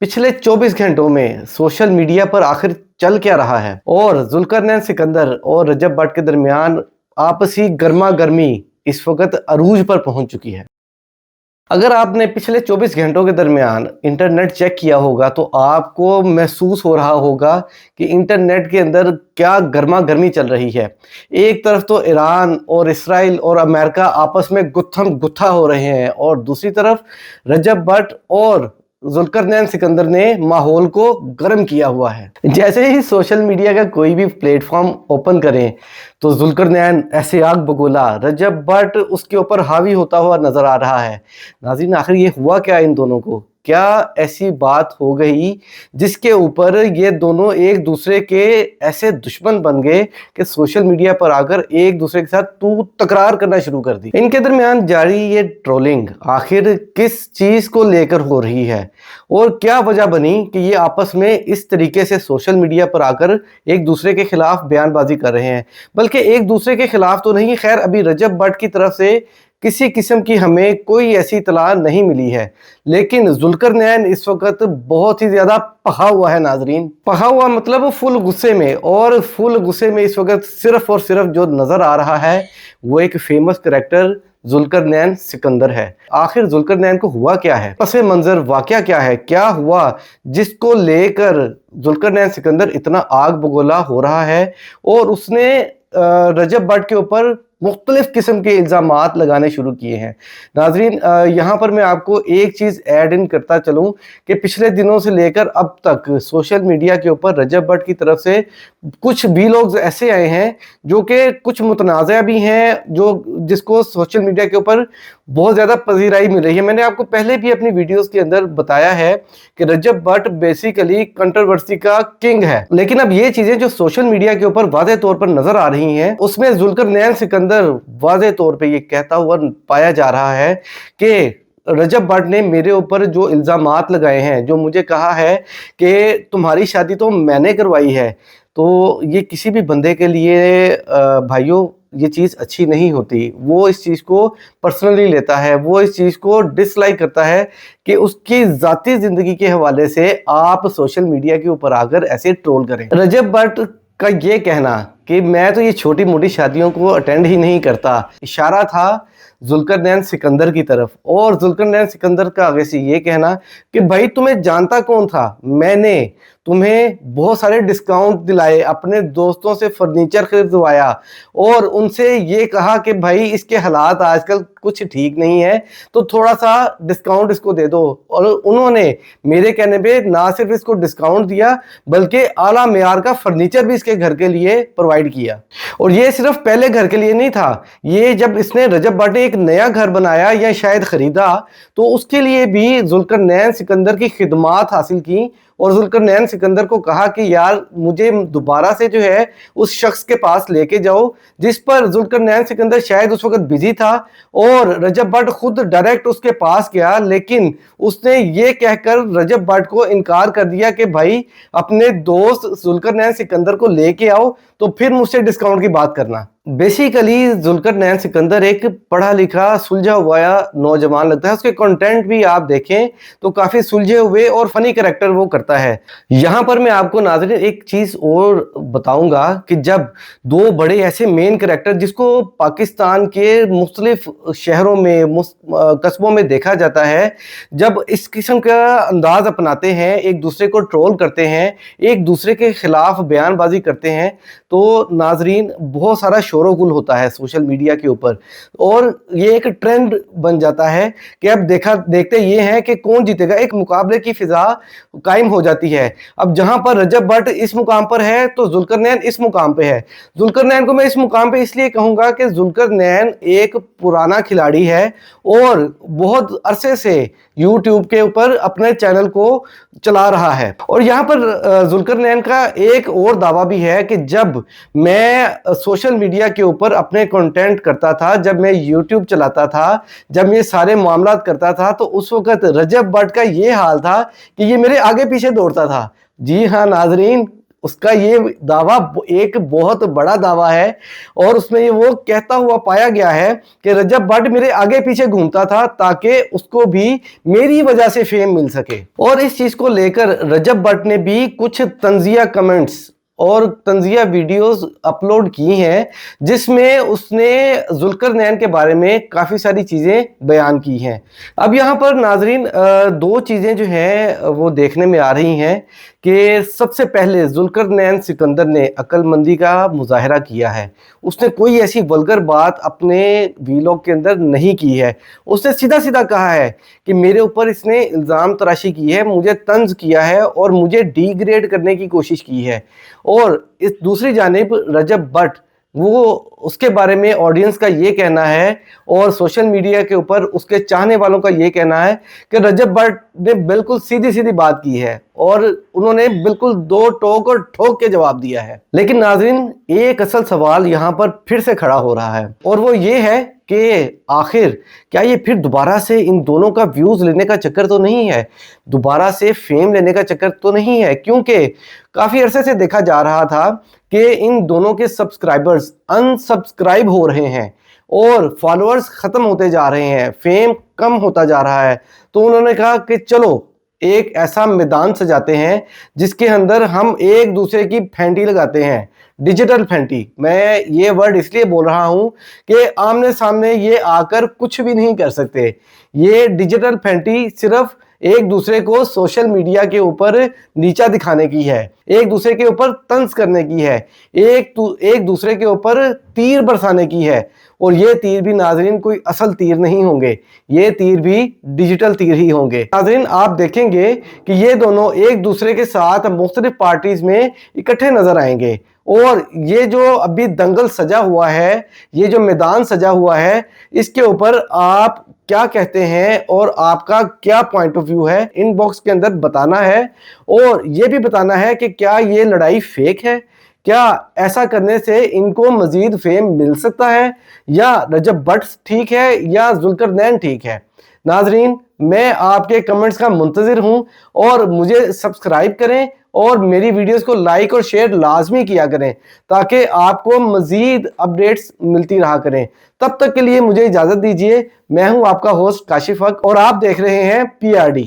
पिछले 24 घंटों में सोशल मीडिया पर आखिर चल क्या रहा है और जुल्करनैन सिकंदर और रजब भट्ट के दरमियान आपसी गर्मा गर्मी इस वक्त अरूज पर पहुंच चुकी है। अगर आपने पिछले 24 घंटों के दरमियान इंटरनेट चेक किया होगा तो आपको महसूस हो रहा होगा कि इंटरनेट के अंदर क्या गर्मा गर्मी चल रही है। एक तरफ तो ईरान और इसराइल और अमेरिका आपस में गुत्थम गुत्था हो रहे हैं और दूसरी तरफ रजब भट्ट और जुल्करनैन सिकंदर ने माहौल को गर्म किया हुआ है। जैसे ही सोशल मीडिया का कोई भी प्लेटफॉर्म ओपन करें तो जुल्करनैन ऐसे आग बगोला, रजब भट्ट उसके ऊपर हावी होता हुआ नजर आ रहा है। नाज़रीन, आखिर ये हुआ क्या इन दोनों को? क्या ऐसी बात हो गई जिसके ऊपर ये दोनों एक दूसरे के ऐसे दुश्मन बन गए कि सोशल मीडिया पर आकर एक दूसरे के साथ तू तकरार करना शुरू कर दी? इनके दरमियान जारी ये ट्रोलिंग आखिर किस चीज को लेकर हो रही है और क्या वजह बनी कि ये आपस में इस तरीके से सोशल मीडिया पर आकर एक दूसरे के खिलाफ बयानबाजी कर रहे हैं? बल्कि एक दूसरे के खिलाफ तो नहीं, खैर अभी रजब भट्ट की तरफ से किसी किस्म की हमें कोई ऐसी इतला नहीं मिली है, लेकिन जुल्करनैन इस वक्त बहुत ही ज्यादा पका हुआ है। नाजरीन, पका हुआ मतलब फुल गुस्से में, और फुल गुस्से में इस वक्त सिर्फ और सिर्फ जो नजर आ रहा है वो एक फेमस कैरेक्टर जुल्करनैन सिकंदर है। आखिर जुल्करनैन को हुआ क्या है, पसे मंजर वाकया क्या है, क्या हुआ जिसको लेकर जुल्करनैन सिकंदर इतना आग बगोला हो रहा है और उसने रजब भट्ट के ऊपर मुख्तलिफ किस्म के इल्ज़ामात लगाने शुरू किए हैं। नाजरीन, यहाँ पर मैं आपको एक चीज़ ऐड इन करता चलूँ कि पिछले दिनों से लेकर अब तक सोशल मीडिया के ऊपर रजब भट्ट की तरफ से कुछ भी लोग ऐसे आए हैं जो कि कुछ मुतनाज़ा भी हैं, जो जिसको सोशल मीडिया के ऊपर बहुत ज़्यादा पजीराई मिल रही है। मैंने आपको पहले भी अपनी वीडियोस के अंदर बताया है कि रजब भट्ट बेसिकली कंट्रोवर्सी का किंग है, लेकिन अब ये चीज़ें जो सोशल मीडिया के ऊपर वाज़े तौर पर नज़र आ रही हैं उसमें जुल्करनैन सिकंदर वाज़े तौर पे ये कहता हुआ पाया जा रहा है कि रजब भट्ट ने मेरे ऊपर जो इल्ज़ामात लगाए हैं, जो मुझे कहा है कि तुम्हारी शादी तो मैंने करवाई है, तो ये किसी भी बंदे के लिए भाइयों ये चीज़ अच्छी नहीं होती। वो इस चीज़ को पर्सनली लेता है, वो इस चीज़ को डिसलाइक करता है कि उसकी ज़ाती ज़िंदगी के हवाले से आप सोशल मीडिया के ऊपर आकर ऐसे ट्रोल करें। रजब भट्ट का ये कहना कि मैं तो ये छोटी मोटी शादियों को अटेंड ही नहीं करता, इशारा था जुल्करनैन सिकंदर की तरफ, और जुल्करनैन सिकंदर का आगे से ये कहना कि भाई तुम्हें जानता कौन था, मैंने तुम्हें बहुत सारे डिस्काउंट दिलाए, अपने दोस्तों से फर्नीचर खरीदवाया और उनसे ये कहा कि भाई इसके हालात आजकल कुछ ठीक नहीं है तो थोड़ा सा डिस्काउंट इसको दे दो, और उन्होंने मेरे कहने पे ना सिर्फ इसको डिस्काउंट दिया बल्कि आला मेयार का फर्नीचर भी इसके घर के लिए प्रोवाइड किया। और ये सिर्फ पहले घर के लिए नहीं था, ये जब इसने रजब भट्ट ने एक नया घर बनाया या शायद खरीदा तो उसके लिए भी जुल्करनैन सिकंदर की खिदमात हासिल की और जुल्करनैन सिकंदर को कहा कि यार मुझे दोबारा से जो है उस शख्स के पास लेके जाओ, जिस पर जुल्करनैन सिकंदर शायद उस वक्त बिजी था और रजब भट्ट खुद डायरेक्ट उसके पास गया, लेकिन उसने ये कहकर रजब भट्ट को इनकार कर दिया कि भाई अपने दोस्त जुल्करनैन सिकंदर को लेके आओ तो फिर मुझसे डिस्काउंट की बात करना। बेसिकली जुल्करनैन सिकंदर एक पढ़ा लिखा सुलझा हुआ नौजवान लगता है, उसके कंटेंट भी आप देखें तो काफी सुलझे हुए और फनी कैरेक्टर वो करता है। यहाँ पर मैं आपको नाज़रीन एक चीज और बताऊंगा कि जब दो बड़े ऐसे मेन कैरेक्टर जिसको पाकिस्तान के मुख्तलिफ शहरों में कस्बों में देखा जाता है, जब इस किस्म का अंदाज अपनाते हैं, एक दूसरे को ट्रोल करते हैं, एक दूसरे के खिलाफ बयानबाजी करते हैं, तो नाजरीन बहुत सारा शोर गुल होता है सोशल मीडिया के ऊपर और ये एक ट्रेंड बन जाता है कि अब देखते ये हैं कि कौन जीतेगा, एक मुकाबले की फिजा कायम हो जाती है। अब जहां पर रजब भट्ट इस मुकाम पर है तो जुल्करनैन इस मुकाम पे है। जुल्करनैन को मैं इस मुकाम पे इसलिए कहूंगा कि जुल्करनैन एक पुराना खिलाड़ी है और बहुत अरसे से यूट्यूब के ऊपर अपने चैनल को चला रहा है। और यहाँ पर जुल्करनैन का एक और दावा भी है कि जब मैं सोशल मीडिया के ऊपर अपने कंटेंट करता था, जब मैं यूट्यूब चलाता था, जब ये सारे मामलात करता था, तो उस वक्त रजब भट्ट का ये हाल था कि ये मेरे आगे पीछे दौड़ता था। जी हाँ नाजरीन, اس کا یہ دعویٰ ایک بہت بڑا دعویٰ ہے اور اس میں یہ وہ کہتا ہوا پایا گیا ہے کہ رجب بٹ میرے آگے پیچھے گھومتا تھا تاکہ اس کو بھی میری وجہ سے فیم مل سکے. اور اس چیز کو لے کر رجب بٹ نے بھی کچھ طنزیہ کمنٹس اور طنزیہ ویڈیوز اپلوڈ کی ہیں جس میں اس نے ذوالقرنین کے بارے میں کافی ساری چیزیں بیان کی ہیں. اب یہاں پر ناظرین دو چیزیں جو ہیں وہ دیکھنے میں آ رہی ہیں کہ سب سے پہلے ذوالقرنین سکندر نے عقل مندی کا مظاہرہ کیا ہے. اس نے کوئی ایسی ولگر بات اپنے ویلاگ کے اندر نہیں کی ہے. اس نے سیدھا سیدھا کہا ہے کہ میرے اوپر اس نے الزام تراشی کی ہے, مجھے طنز کیا ہے اور مجھے ڈی گریڈ کرنے کی کوشش کی ہے. اور اس دوسری جانب رجب بٹ وہ اس کے بارے میں آڈینس کا یہ کہنا ہے اور سوشل میڈیا کے اوپر اس کے چاہنے والوں کا یہ کہنا ہے کہ رجب بٹ نے بالکل سیدھی سیدھی بات کی ہے اور انہوں نے بالکل دو ٹوک اور ٹھوک کے جواب دیا ہے. لیکن ناظرین ایک اصل سوال یہاں پر پھر سے کھڑا ہو رہا ہے اور وہ یہ ہے کہ آخر کیا یہ پھر دوبارہ سے ان دونوں کا ویوز لینے کا چکر تو نہیں ہے, دوبارہ سے فیم لینے کا چکر تو نہیں ہے, کیونکہ کافی عرصے سے دیکھا جا رہا تھا کہ ان دونوں کے سبسکرائبرز ان سبسکرائب ہو رہے ہیں اور فالوورز ختم ہوتے جا رہے ہیں, فیم کم ہوتا جا رہا ہے. تو انہوں نے کہا کہ چلو ایک ایسا میدان سجاتے ہیں جس کے اندر ہم ایک دوسرے کی پھینٹی لگاتے ہیں, ڈیجیٹل پھینٹی. میں یہ ورڈ اس لیے بول رہا ہوں کہ آمنے سامنے یہ آ کر کچھ بھی نہیں کر سکتے. یہ ڈیجیٹل پھینٹی صرف ایک دوسرے کو سوشل میڈیا کے اوپر نیچا دکھانے کی ہے, ایک دوسرے کے اوپر طنز کرنے کی ہے, ایک دوسرے کے اوپر تیر برسانے کی ہے. اور یہ تیر بھی ناظرین کوئی اصل تیر نہیں ہوں گے, یہ تیر بھی ڈیجیٹل تیر ہی ہوں گے. ناظرین آپ دیکھیں گے کہ یہ دونوں ایک دوسرے کے ساتھ مختلف پارٹیز میں اکٹھے نظر آئیں گے اور یہ جو ابھی دنگل سجا ہوا ہے, یہ جو میدان سجا ہوا ہے, اس کے اوپر آپ کیا کہتے ہیں اور آپ کا کیا پوائنٹ آف ویو ہے ان باکس کے اندر بتانا ہے. اور یہ بھی بتانا ہے کہ کیا یہ لڑائی فیک ہے, کیا ایسا کرنے سے ان کو مزید فیم مل سکتا ہے, یا رجب بٹ ٹھیک ہے یا ذوالقرنین ٹھیک ہے. ناظرین میں آپ کے کمنٹس کا منتظر ہوں اور مجھے سبسکرائب کریں اور میری ویڈیوز کو لائک اور شیئر لازمی کیا کریں تاکہ آپ کو مزید اپڈیٹس ملتی رہا کریں. تب تک کے لیے مجھے اجازت دیجیے. میں ہوں آپ کا ہوسٹ کاشف حق اور آپ دیکھ رہے ہیں PRD.